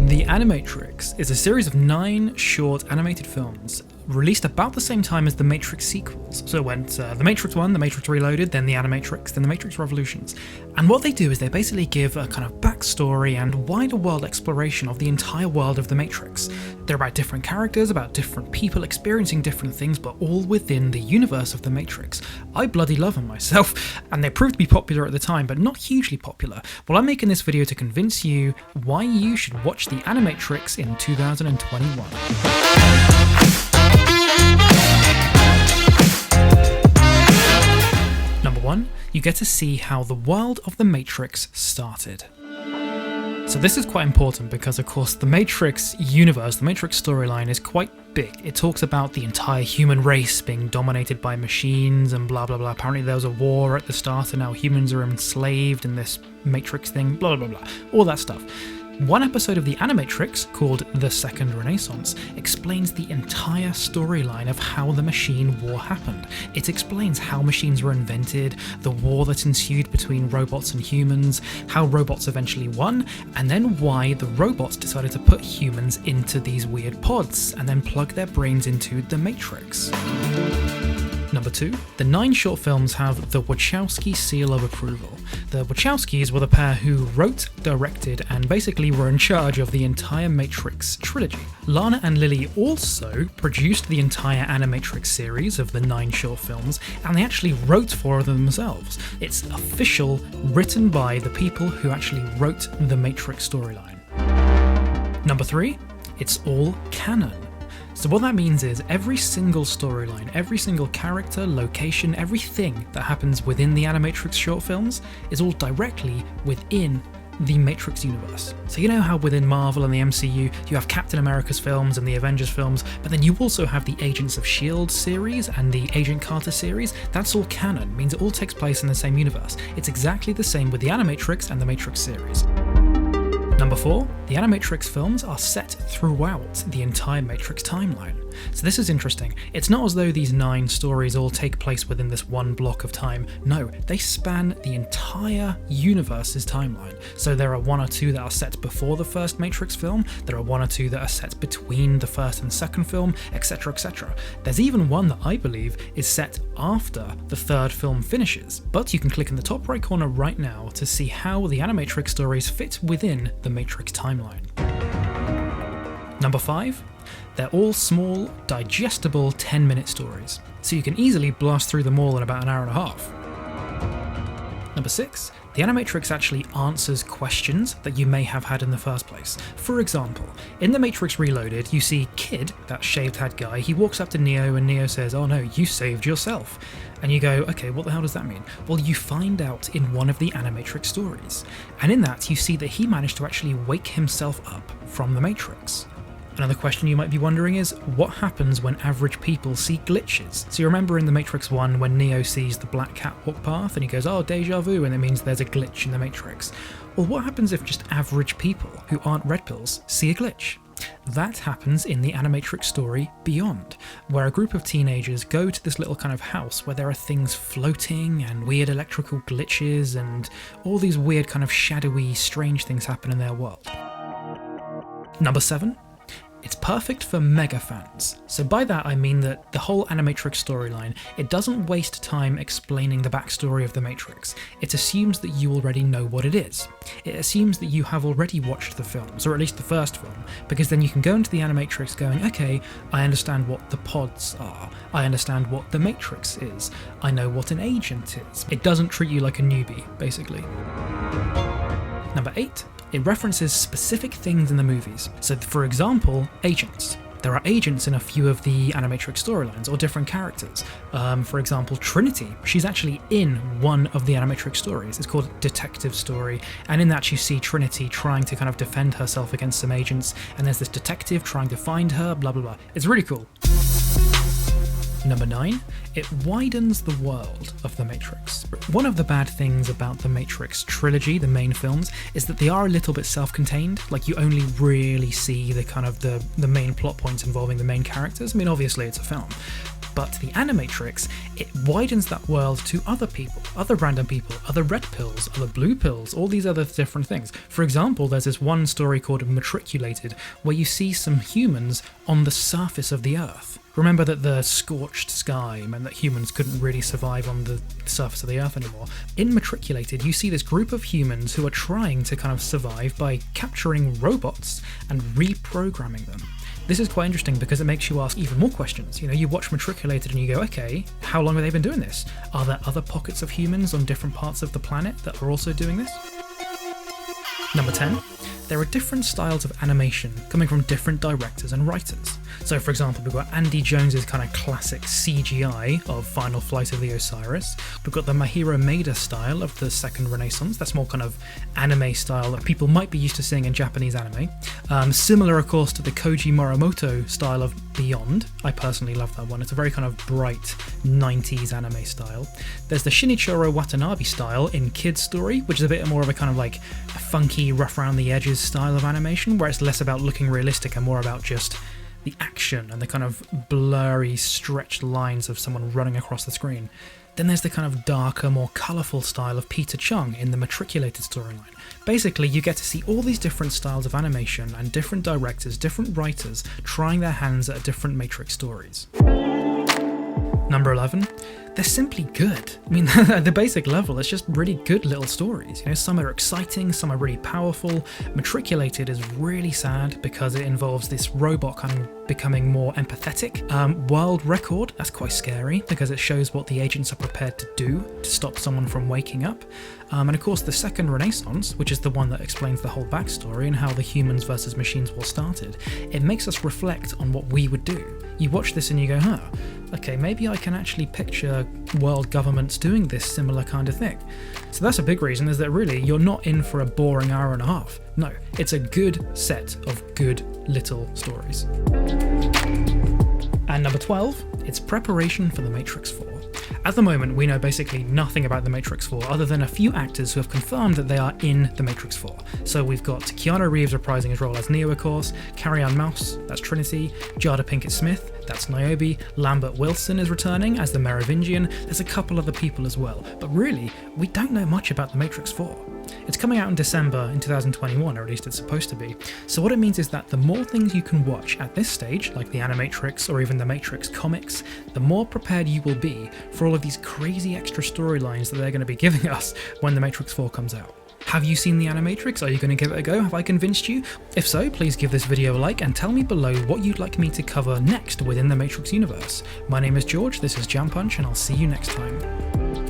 The AniMatrix is a series of 9 short animated films released about the same time as the Matrix sequels. So it went The Matrix 1, The Matrix Reloaded, then The AniMatrix, then The Matrix Revolutions. And what they do is they basically give a kind of backstory and wider world exploration of the entire world of the Matrix. They're about different characters, about different people experiencing different things, but all within the universe of the Matrix. I bloody love them myself, and they proved to be popular at the time, but not hugely popular. Well, I'm making this video to convince you why you should watch The AniMatrix in 2021. Number 1, you get to see how the world of the Matrix started. So this is quite important because, of course, the Matrix universe, the Matrix storyline is quite big. It talks about the entire human race being dominated by machines and blah blah blah. Apparently there was a war at the start and now humans are enslaved in this Matrix thing, blah blah blah, all that stuff. One episode of The AniMatrix, called The Second Renaissance, explains the entire storyline of how the machine war happened. It explains how machines were invented, the war that ensued between robots and humans, how robots eventually won, and then why the robots decided to put humans into these weird pods and then plug their brains into the Matrix. Number 2, the 9 short films have the Wachowski seal of approval. The Wachowskis were the pair who wrote, directed, and basically were in charge of the entire Matrix trilogy. Lana and Lily also produced the entire AniMatrix series of the 9 short films, and they actually wrote 4 of them themselves. It's official, written by the people who actually wrote the Matrix storyline. Number 3, it's all canon. So what that means is every single storyline, every single character, location, everything that happens within the AniMatrix short films is all directly within the Matrix universe. So you know how within Marvel and the MCU you have Captain America's films and the Avengers films, but then you also have the Agents of S.H.I.E.L.D. series and the Agent Carter series? That's all canon, means it all takes place in the same universe. It's exactly the same with the AniMatrix and the Matrix series. Number 4, the AniMatrix films are set throughout the entire Matrix timeline. So this is interesting. It's not as though these 9 stories all take place within this one block of time. No, they span the entire universe's timeline. So there are 1 or 2 that are set before the first Matrix film, there are 1 or 2 that are set between the first and second film, etc, etc. There's even one that I believe is set after the third film finishes, but you can click in the top right corner right now to see how the AniMatrix stories fit within the Matrix timeline. Number 5, they're all small, digestible 10-minute stories, so you can easily blast through them all in about an hour and a half. Number 6, the AniMatrix actually answers questions that you may have had in the first place. For example, in The Matrix Reloaded, you see Kid, that shaved-head guy, he walks up to Neo and Neo says, "Oh no, you saved yourself." And you go, okay, what the hell does that mean? Well, you find out in one of the AniMatrix stories. And in that, you see that he managed to actually wake himself up from the Matrix. Another question you might be wondering is, what happens when average people see glitches? So you remember in The Matrix 1 when Neo sees the black cat walk path and he goes, "Oh, deja vu," and it means there's a glitch in the Matrix. Well, what happens if just average people who aren't red pills see a glitch? That happens in the AniMatrix story Beyond, where a group of teenagers go to this little kind of house where there are things floating and weird electrical glitches and all these weird kind of shadowy, strange things happen in their world. Number 7. It's perfect for mega fans. So by that I mean that the whole AniMatrix storyline, it doesn't waste time explaining the backstory of the Matrix. It assumes that you already know what it is. It assumes that you have already watched the films, or at least the first film, because then you can go into the AniMatrix going, okay, I understand what the pods are, I understand what the Matrix is, I know what an agent is. It doesn't treat you like a newbie, basically. Number 8. It references specific things in the movies. So for example, agents. There are agents in a few of the AniMatrix storylines, or different characters. For example, Trinity, she's actually in one of the AniMatrix stories. It's called Detective Story, and in that you see Trinity trying to kind of defend herself against some agents, and there's this detective trying to find her, blah blah blah. It's really cool. Number 9, it widens the world of The Matrix. One of the bad things about the Matrix trilogy, the main films, is that they are a little bit self-contained. Like, you only really see the main plot points involving the main characters. I mean, obviously it's a film. But the AniMatrix, it widens that world to other people, other random people, other red pills, other blue pills, all these other different things. For example, there's this one story called Matriculated, where you see some humans on the surface of the Earth. Remember that the scorched sky meant that humans couldn't really survive on the surface of the Earth anymore. In Matriculated, you see this group of humans who are trying to kind of survive by capturing robots and reprogramming them. This is quite interesting because it makes you ask even more questions. You know, you watch Matriculated and you go, okay, how long have they been doing this? Are there other pockets of humans on different parts of the planet that are also doing this? Number 10, there are different styles of animation coming from different directors and writers. So for example, we've got Andy Jones's kind of classic CGI of Final Flight of the Osiris. We've got the Mahiro Maeda style of the Second Renaissance. That's more kind of anime style that people might be used to seeing in Japanese anime. Similar, of course, to the Koji Morimoto style of Beyond. I personally love that one. It's a very kind of bright 90s anime style. There's the Shinichiro Watanabe style in Kid Story, which is a bit more of a kind of like a funky, rough around the edges style of animation, where it's less about looking realistic and more about just the action and the kind of blurry, stretched lines of someone running across the screen. Then there's the kind of darker, more colourful style of Peter Chung in the Matriculated storyline. Basically, you get to see all these different styles of animation and different directors, different writers trying their hands at different Matrix stories. Number 11, they're simply good. I mean, at the basic level, it's just really good little stories. You know, some are exciting, some are really powerful. Matriculated is really sad because it involves this robot kind of becoming more empathetic. World Record, that's quite scary because it shows what the agents are prepared to do to stop someone from waking up. And of course, the Second Renaissance, which is the one that explains the whole backstory and how the humans versus machines war started, it makes us reflect on what we would do. You watch this and you go, huh, okay, maybe I can actually picture world governments doing this similar kind of thing. So that's a big reason, is that really you're not in for a boring hour and a half. No, it's a good set of good little stories. And number 12, it's preparation for The Matrix 4. At the moment, we know basically nothing about The Matrix 4 other than a few actors who have confirmed that they are in The Matrix 4. So we've got Keanu Reeves reprising his role as Neo, of course, Carrie-Anne Moss, that's Trinity, Jada Pinkett Smith, that's Niobe, Lambert Wilson is returning as the Merovingian, there's a couple other people as well, but really, we don't know much about The Matrix 4. It's coming out in December in 2021, or at least it's supposed to be. So what it means is that the more things you can watch at this stage, like the AniMatrix or even the Matrix comics, the more prepared you will be for all of these crazy extra storylines that they're going to be giving us when The Matrix 4 comes out. Have you seen the AniMatrix? Are you going to give it a go? Have I convinced you? If so, please give this video a like and tell me below what you'd like me to cover next within the Matrix universe. My name is George, this is Jam Punch, and I'll see you next time.